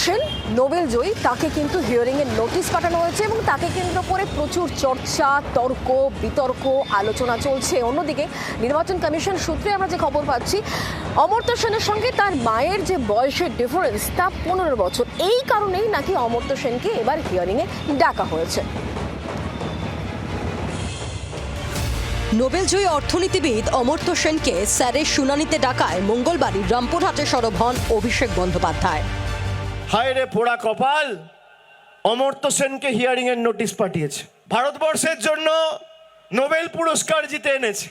Sen Nobel জয়ী, তাকে কিন্তু হিয়ারিংয়ের notice পাঠানো হয়েছে এবং তাকে কেন্দ্র করে প্রচুর চর্চা, তর্ক, বিতর্ক, আলোচনা চলছে। অন্যদিকে নির্বাচন কমিশন সূত্রে আমরা যে খবর পাচ্ছি, অমর্ত্য সেনের সঙ্গে তার মায়ের যে বয়সের ডিফারেন্স তা 15 বছর। এই কারণেই নাকি অমর্ত্য সেনকে এবার হিয়ারিংয়ে ডাকা হয়েছে। নোবেলজয়ী অর্থনীতিবিদ অমর্ত্য সেনকে স্যারের শুনানিতে ডাকায় মঙ্গলবারই রামপুরহাটে সরব হন অভিষেক বন্দ্যোপাধ্যায়। হায় রে পোড়া কপাল, অমর্ত্য সেনকে হিয়ারিং এর নোটিশ পাঠিয়েছে। ভারতবর্ষের জন্য নোবেল পুরস্কার জিতে এনেছে,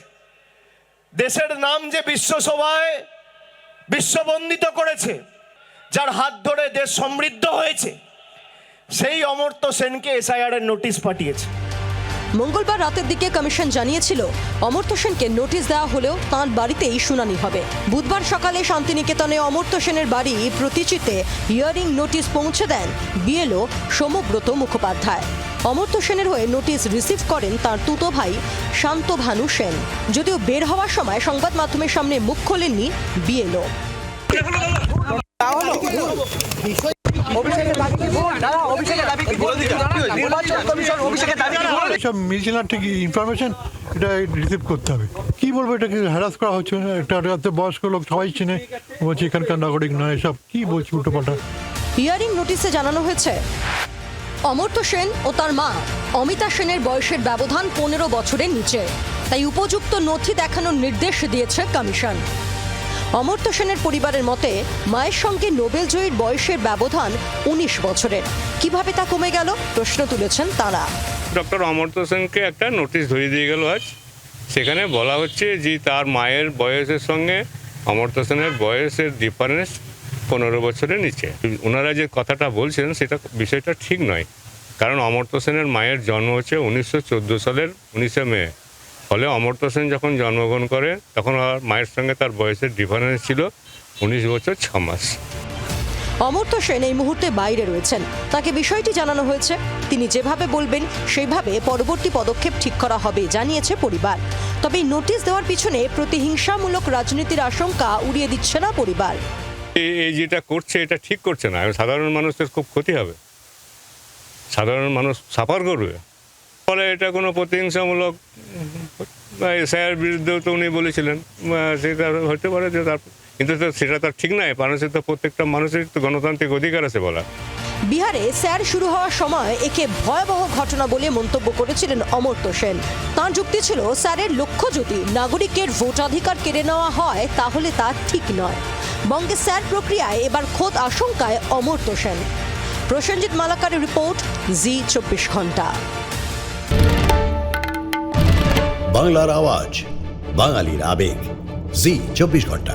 দেশের নাম যে বিশ্বসভায় বিশ্ববন্দিত করেছে, যার হাত ধরে দেশ সমৃদ্ধ হয়েছে, সেই অমর্ত্য সেনকে এসআইআর এর নোটিশ পাঠিয়েছে। মঙ্গলবার রাতের দিকে কমিশন জানিয়েছিল অমর্ত্য সেনকে নোটিশ দেওয়া হলেও তাঁর বাড়িতেই শুনানি হবে। বুধবার সকালে শান্তিনিকেতনে অমর্ত্য সেনের বাড়ি প্রতিচিতে হিয়ারিং নোটিশ পৌঁছে দেন বিএলও সৌম্যব্রত মুখোপাধ্যায়। অমর্ত্য সেনের হয়ে নোটিশ রিসিভ করেন তার তুতো ভাই শান্তভানু সেন। যদিও বের হওয়ার সময় সংবাদ মাধ্যমের সামনে মুখ খোলেননি বিএলও। সব মিলছে না ঠিক ইনফরমেশন, এটা রিসিভ করতে হবে। কি বলবো, এটাকে হ্যারাস করা হচ্ছে। একটা বয়স্ক লোক সবাই চিনে, বলছে এখানকার নাগরিক নয়, এসব কি বলছি উল্টোপাল্টা। হিয়ারিং নোটিশে জানানো হয়েছে অমর্ত্য সেন ও তার মা অমিতা সেনের বয়সের ব্যবধান 15 বছরের নিচে, তাই উপযুক্ত নথি দেখানোর নির্দেশ দিয়েছে কমিশন। অমর্ত্য সেনের পরিবারের মতে মায়ের সঙ্গে নোবেল জয়ীর বয়সের ব্যবধান 19 বছরের। কিভাবে তা কমে গেল প্রশ্ন তুলেছেন তারা। ডক্টর অমর্ত্য সেনকে একটা নোটিশ ধরিয়ে দিয়ে গেল আজ। সেখানে বলা হচ্ছে যে তার মায়ের বয়সের সঙ্গে অমর্ত্য সেনের বয়সের ডিফারেন্স 15 বছরের নিচে। ওনারা যে কথাটা বলছেন সেটা বিষয়টা ঠিক নয়, কারণ অমর্ত্য সেনের মায়ের জন্ম হচ্ছে 1914 সালের 19 মে। ফলে অমর্ত্য সেন যখন জন্মগ্রহণ করে তখন মায়ের সঙ্গে তার বয়সের ডিফারেন্স ছিল 19 বছর 6 মাস। অমর্ত্য সেন এই মুহূর্তে বাইরে রয়েছেন, তাকে বিষয়টি জানানো হয়েছে। তিনি যেভাবে বলবেন সেইভাবে পরবর্তী পদক্ষেপ ঠিক করা হবে জানিয়েছে পরিবার। তবে এই নোটিশ দেওয়ার পিছনে প্রতিহিংসামূলক রাজনীতির আশঙ্কা উড়িয়ে দিচ্ছে না পরিবার। এই যেটা করছে এটা ঠিক করছে না, সাধারণ মানুষের খুব ক্ষতি হবে, সাধারণ মানুষ সাফার করবে। ফলে এটা কোনো প্রতিহিংসামূলক এসআইআর বিরুদ্ধেও তো উনি বলেছিলেন, সেটা হতে পারে যে তার, কিন্তু সেটা তার ঠিক নয়। মানুষের তো প্রত্যেকটা মানুষের তো গণতান্ত্রিক অধিকার আছে বলা। বিহারে স্যার শুরু হওয়ার সময় একে ভয়াবহ ঘটনা বলে মন্তব্য করেছিলেন অমর্ত্য সেন। তাঁর যুক্তি ছিল স্যারের লক্ষ্য যদি নাগরিকের ভোটাধিকার কেড়ে নেওয়া হয় তাহলে তা ঠিক নয়। বঙ্গে স্যার প্রক্রিয়ায় এবার খোদ আশঙ্কায় অমর্ত্য সেন। প্রসেনজিৎ মালাকারের রিপোর্ট, জি 24 ঘন্টা। বাংলার আওয়াজ, বাঙালির আবেগ, জি 24 ঘন্টা।